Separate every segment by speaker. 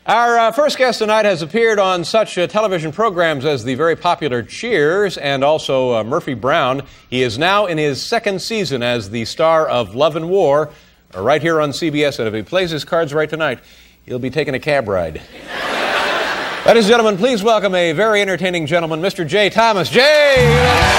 Speaker 1: Our first guest tonight has appeared on such television programs as the very popular Cheers and also Murphy Brown. He is now in his second season as the star of Love and War, right here on CBS. And if he plays his cards right tonight, he'll be taking a cab ride. Ladies and gentlemen, please welcome a very entertaining gentleman, Mr. J. Thomas. Jay!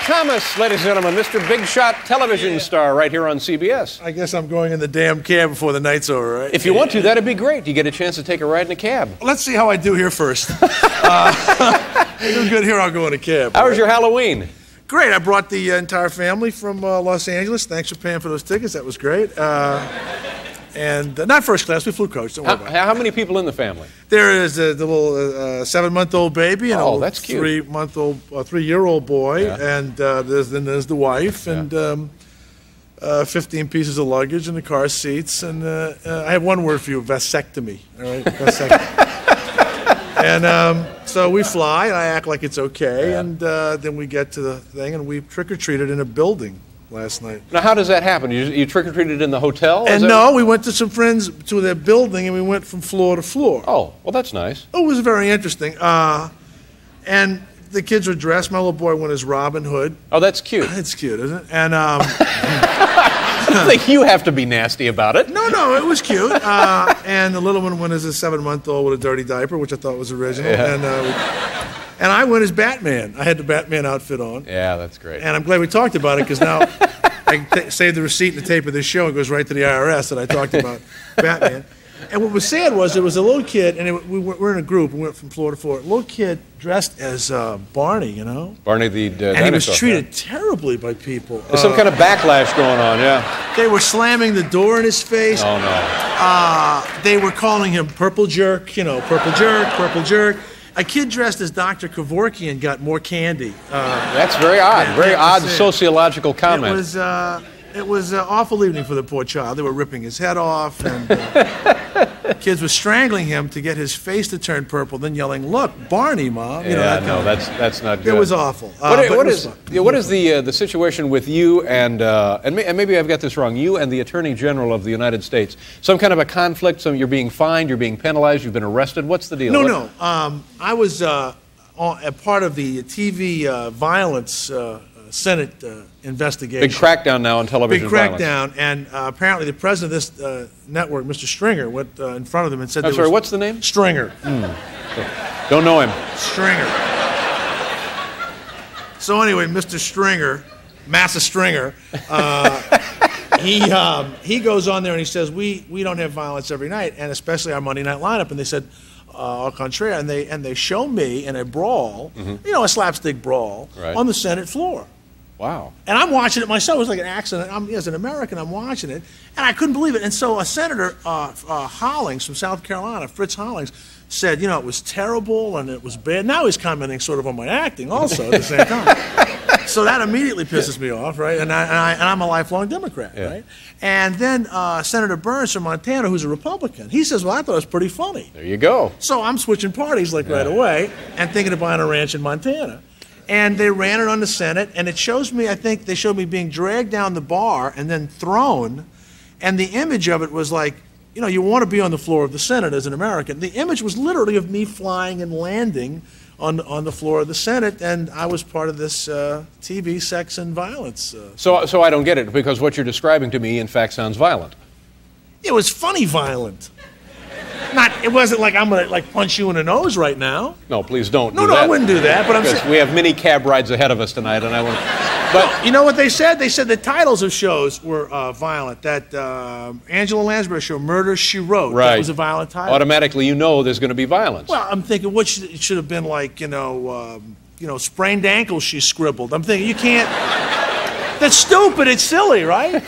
Speaker 1: Thomas, ladies and gentlemen, Mr. Big Shot television star right here on CBS.
Speaker 2: I guess I'm going in the damn cab before the night's over, right?
Speaker 1: If you want to, that'd be great. You get a chance to take a ride in a cab.
Speaker 2: Let's see how I do here first. Do good here, I'll go in a cab.
Speaker 1: How was your Halloween?
Speaker 2: Great. I brought the entire family from Los Angeles. Thanks for paying for those tickets. That was great. And not first class, we flew coach. Don't worry about it.
Speaker 1: How many people in the family?
Speaker 2: There is the little 7-month-old baby and a
Speaker 1: that's cute.
Speaker 2: 3-year-old boy, and then there's the wife and 15 pieces of luggage and the car seats. And I have one word for you: vasectomy. All right, vasectomy. And so we fly, and I act like it's okay, and then we get to the thing, and we trick-or-treated in a building last night.
Speaker 1: Now, how does that happen? You trick-or-treated in the hotel?
Speaker 2: And no, we went to some friends to their building, and we went from floor to floor.
Speaker 1: Oh, well, that's nice.
Speaker 2: It was very interesting. And the kids were dressed. My little boy went as Robin Hood.
Speaker 1: Oh, that's cute.
Speaker 2: It's cute, isn't it? And
Speaker 1: I don't think you have to be nasty about it.
Speaker 2: No, it was cute. And the little one went as a 7-month-old with a dirty diaper, which I thought was original.
Speaker 1: Yeah.
Speaker 2: And I went as Batman. I had the Batman outfit on.
Speaker 1: Yeah, that's great.
Speaker 2: And I'm glad we talked about it, because now I can save the receipt and the tape of this show. It goes right to the IRS that I talked about Batman. And what was sad was there was a little kid, and we were in a group. We went from floor to floor. A little kid dressed as Barney, you know?
Speaker 1: Barney the dinosaur.
Speaker 2: And he was treated terribly by people.
Speaker 1: There's some kind of backlash going on, yeah.
Speaker 2: They were slamming the door in his face.
Speaker 1: Oh, no.
Speaker 2: They were calling him Purple Jerk, Purple Jerk, Purple Jerk. A kid dressed as Dr. Kevorkian got more candy.
Speaker 1: That's very odd. Very odd sociological comment.
Speaker 2: It was an awful evening for the poor child. They were ripping his head off, and kids were strangling him to get his face to turn purple, then yelling, "Look, Barney, Mom!"
Speaker 1: That's not good.
Speaker 2: It was awful.
Speaker 1: What is the situation with you and maybe I've got this wrong? You and the Attorney General of the United States. Some kind of a conflict? You're being fined? You're being penalized? You've been arrested? What's the deal?
Speaker 2: No. I was a part of the TV violence Senate investigation.
Speaker 1: Big crackdown now on television violence.
Speaker 2: Big crackdown, and apparently the president of this network, Mr. Stringer, went in front of them and said...
Speaker 1: I'm sorry, what's the name?
Speaker 2: Stringer.
Speaker 1: Don't know him.
Speaker 2: Stringer. So anyway, Mr. Stringer, Massa Stringer, he goes on there and he says, we don't have violence every night, and especially our Monday night lineup. And they said, au contraire, and they show me in a brawl, a slapstick brawl, on the Senate floor.
Speaker 1: Wow.
Speaker 2: And I'm watching it myself. It was like an accident. As an American, I'm watching it, and I couldn't believe it. And so Senator Hollings from South Carolina, Fritz Hollings, said, it was terrible and it was bad. Now he's commenting sort of on my acting also at the same time. So that immediately pisses me off, right? And I'm a lifelong Democrat, right? And then Senator Burns from Montana, who's a Republican, he says, well, I thought it was pretty funny.
Speaker 1: There you go.
Speaker 2: So I'm switching parties right away and thinking of buying a ranch in Montana. And they ran it on the Senate, and it shows me, I think they showed me being dragged down the bar and then thrown, and the image of it was like, you want to be on the floor of the Senate as an American. The image was literally of me flying and landing on the floor of the Senate, and I was part of this TV sex and violence.
Speaker 1: So I don't get it, because what you're describing to me, in fact, sounds violent.
Speaker 2: It was funny violent. It wasn't like I'm going to punch you in the nose right now.
Speaker 1: No, please don't.
Speaker 2: No, I wouldn't do that. But
Speaker 1: because we have many cab rides ahead of us tonight, and I want.
Speaker 2: But you know what they said? They said the titles of shows were violent. That Angela Lansbury show, Murder, She Wrote, that was a violent title.
Speaker 1: Automatically, there's going to be violence.
Speaker 2: Well, I'm thinking it should have been like, sprained ankles she scribbled. I'm thinking, you can't. That's stupid. It's silly, right?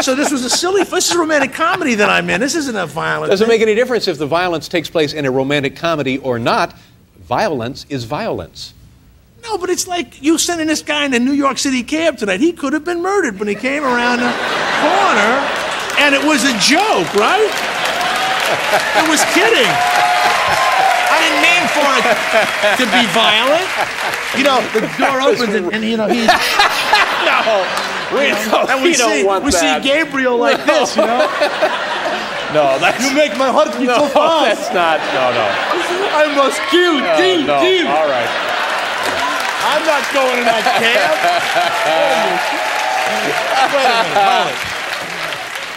Speaker 2: So this is a romantic comedy that I'm in. This isn't a violent
Speaker 1: Doesn't make any difference if the violence takes place in a romantic comedy or not. Violence is violence.
Speaker 2: No, but it's like you sending this guy in a New York City cab tonight. He could have been murdered when he came around the corner. And it was a joke, right? It was kidding. I didn't mean for it to be violent. You know, the door opens and you know, he's...
Speaker 1: No, we don't want
Speaker 2: we
Speaker 1: that.
Speaker 2: see Gabriel like this, you know?
Speaker 1: No, that's...
Speaker 2: You make my heart beat so fast.
Speaker 1: That's not... No.
Speaker 2: I must kill, kill.
Speaker 1: All right.
Speaker 2: I'm not going in that cab. Wait a minute, hold it.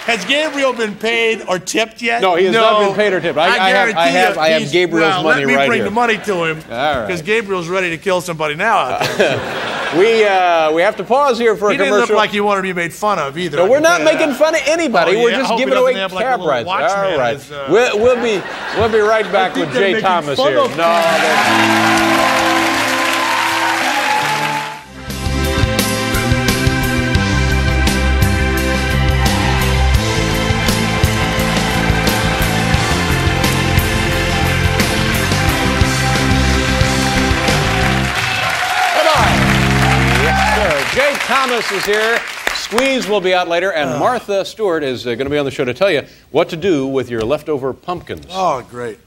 Speaker 2: Has Gabriel been paid or tipped yet?
Speaker 1: No, he has not been paid or tipped. I have Gabriel's money right here.
Speaker 2: Let me bring the money to him.
Speaker 1: All right.
Speaker 2: Because Gabriel's ready to kill somebody now out there.
Speaker 1: We have to pause here for a commercial.
Speaker 2: He didn't look like you wanted to be made fun of either.
Speaker 1: No, we're not making fun of anybody.
Speaker 2: Oh,
Speaker 1: We're
Speaker 2: yeah?
Speaker 1: just giving away cab rides. All right. We'll be right back with Jay Thomas here. Jay Thomas is here. Squeeze will be out later, and Martha Stewart is going to be on the show to tell you what to do with your leftover pumpkins.
Speaker 2: Oh, great.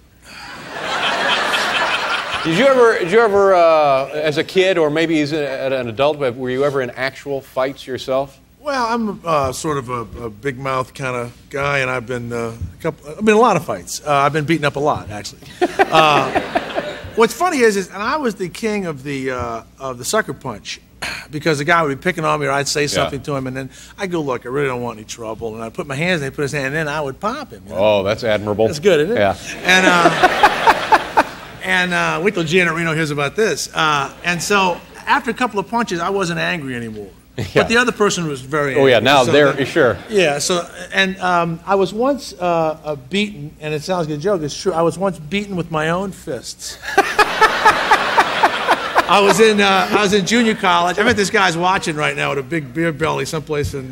Speaker 1: Did you ever, as a kid or maybe as an adult, were you ever in actual fights yourself?
Speaker 2: Well, I'm sort of a big mouth kind of guy, and I've been in a lot of fights. I've been beaten up a lot, actually. What's funny is, and I was the king of the sucker punch. Because the guy would be picking on me, or I'd say something to him, and then I'd go, look, I really don't want any trouble. And I'd put my hands, and he'd put his hand, and then I would pop him. You know?
Speaker 1: Oh, that's admirable.
Speaker 2: That's good, isn't it?
Speaker 1: Yeah.
Speaker 2: And wait till Janet Reno hears about this. And so after a couple of punches, I wasn't angry anymore. Yeah. But the other person was very angry.
Speaker 1: Oh, yeah, now
Speaker 2: so
Speaker 1: they're, sure.
Speaker 2: Yeah, so, and I was once beaten, and it sounds like a joke, it's true, I was once beaten with my own fists. I was in junior college. I bet this guy's watching right now with a big beer belly someplace in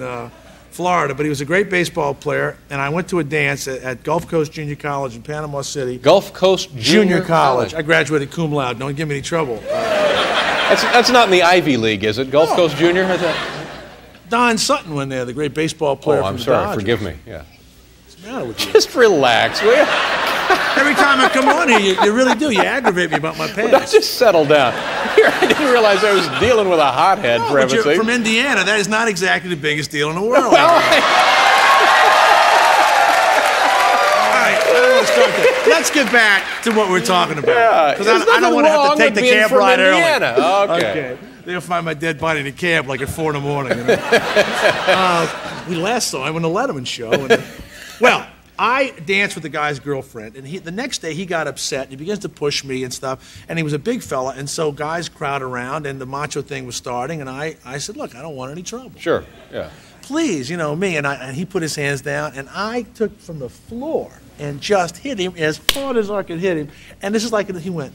Speaker 2: Florida, but he was a great baseball player, and I went to a dance at Gulf Coast Junior College in Panama City.
Speaker 1: Gulf Coast Junior College.
Speaker 2: I graduated cum laude. Don't give me any trouble.
Speaker 1: That's not in the Ivy League, is it? Gulf Coast Junior?
Speaker 2: Don Sutton went there, the great baseball player.
Speaker 1: Oh, I'm sorry. Forgive me. Yeah.
Speaker 2: What's the matter with you?
Speaker 1: Just relax, will you?
Speaker 2: Every time I come on here, you really do. You aggravate me about my past.
Speaker 1: Well, just settle down. Here, I didn't realize I was dealing with a hothead, for heaven's sake.
Speaker 2: From Indiana. That is not exactly the biggest deal in the world.
Speaker 1: Well,
Speaker 2: all right, let's get back to what we're talking about. Because I don't want to have to take the cab ride early.
Speaker 1: Okay.
Speaker 2: They'll find my dead body in a cab like at 4 in the morning. You know? We last saw him on the Letterman show. Well, I danced with the guy's girlfriend, and the next day he got upset, and he begins to push me and stuff, and he was a big fella, and so guys crowd around, and the macho thing was starting, and I said, look, I don't want any trouble.
Speaker 1: Sure, yeah.
Speaker 2: Please, you know, me, and he put his hands down, and I took from the floor and just hit him as hard as I could hit him, and this is like, he went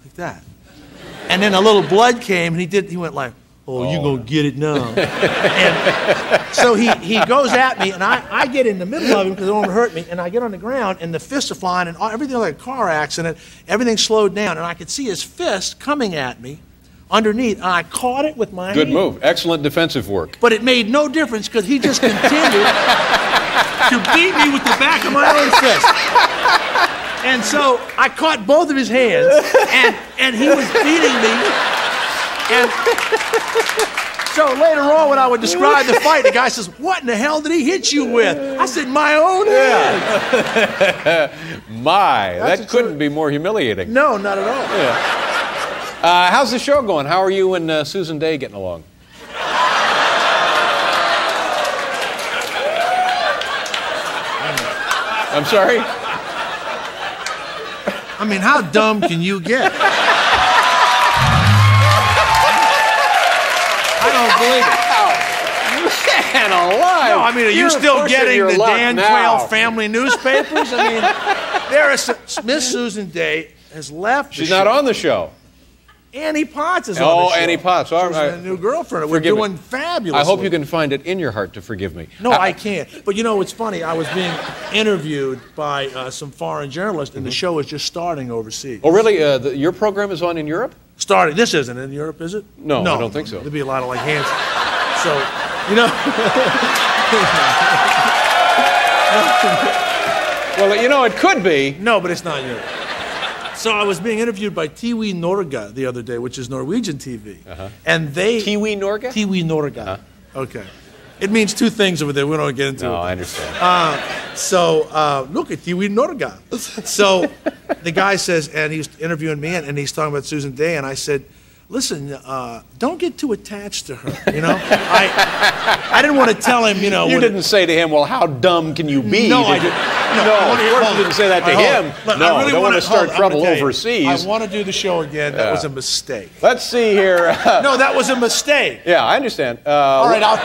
Speaker 2: like that. And then a little blood came, and he went like, oh, you gonna get it now. And so he goes at me, and I get in the middle of him because it don't want to hurt me, and I get on the ground, and the fists are flying, and everything like a car accident, everything slowed down, and I could see his fist coming at me underneath, and I caught it with my hand.
Speaker 1: Good move. Excellent defensive work.
Speaker 2: But it made no difference because he just continued to beat me with the back of my own fist. And so I caught both of his hands, and he was beating me. And so later on, when I would describe the fight, the guy says, what in the hell did he hit you with? I said, my own hand.
Speaker 1: That couldn't be more humiliating.
Speaker 2: No, not at all.
Speaker 1: Yeah. How's the show going? How are you and Susan Day getting along? I'm sorry?
Speaker 2: I mean, how dumb can you get? I don't believe it.
Speaker 1: Man alive.
Speaker 2: No, I mean, are you still getting the Dan Quayle family newspapers? I mean, Miss Susan Day has left.
Speaker 1: She's not on the show.
Speaker 2: Annie Potts is on the show.
Speaker 1: Annie Potts.
Speaker 2: She's a new girlfriend. We're doing fabulous.
Speaker 1: I hope you can find it in your heart to forgive me.
Speaker 2: No, I can't. But you know what's funny? I was being interviewed by some foreign journalists, and the show is just starting overseas.
Speaker 1: Oh, really? Your program is on in Europe?
Speaker 2: Starting. This isn't in Europe, is it?
Speaker 1: No, I don't think so.
Speaker 2: There'd be a lot of like hands. So, you know.
Speaker 1: Well, you know, it could be.
Speaker 2: No, but it's not you. So I was being interviewed by TV Norge the other day, which is Norwegian TV. And they...
Speaker 1: TV Norge?
Speaker 2: TV Norge. Okay. It means two things over there. We don't get into it.
Speaker 1: No, I understand.
Speaker 2: Look at TV Norge. So the guy says, and he's interviewing me, and he's talking about Susan Day, and I said, listen, don't get too attached to her, you know? I didn't want to tell him, you know...
Speaker 1: You didn't say to him, well, how dumb can you be?
Speaker 2: No, I didn't.
Speaker 1: No, of course you didn't say that to him.
Speaker 2: Look,
Speaker 1: No,
Speaker 2: I really
Speaker 1: don't want to start trouble overseas.
Speaker 2: I want to do the show again. That was a mistake.
Speaker 1: Let's see here.
Speaker 2: No, that was a mistake.
Speaker 1: Yeah, I understand.
Speaker 2: All right, hold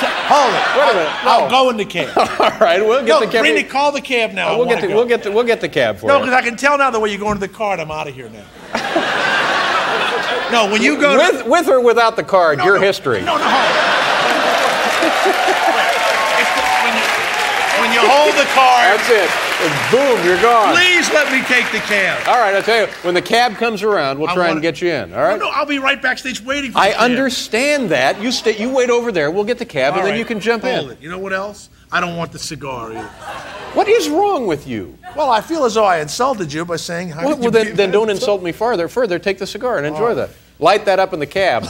Speaker 2: it.
Speaker 1: Wait a minute.
Speaker 2: I'll go in the cab.
Speaker 1: All right, we'll get the cab.
Speaker 2: Call the cab now.
Speaker 1: We'll get the cab for you.
Speaker 2: No, because I can tell now the way you're going to the car, I'm out of here now. No, when you go
Speaker 1: with or without the card, your history.
Speaker 2: No, hold on. When you hold the card.
Speaker 1: That's it. And boom, you're gone.
Speaker 2: Please let me take the cab.
Speaker 1: All right, I'll tell you, when the cab comes around, we'll try and get you in, all right?
Speaker 2: No, I'll be right backstage waiting for you.
Speaker 1: I understand that. You wait over there, we'll get the cab, and then you can jump in.
Speaker 2: Hold it. You know what else? I don't want the cigar either.
Speaker 1: What is wrong with you?
Speaker 2: Well, I feel as though I insulted you by saying...
Speaker 1: Then don't insult me further. Take the cigar and enjoy that. Light that up in the cab.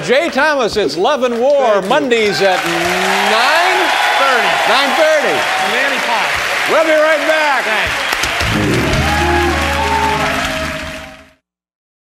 Speaker 1: Jay Thomas, it's Love and War, Mondays at 9:30. 9:30.
Speaker 2: Manny Potts.
Speaker 1: We'll be right back.
Speaker 2: Thanks.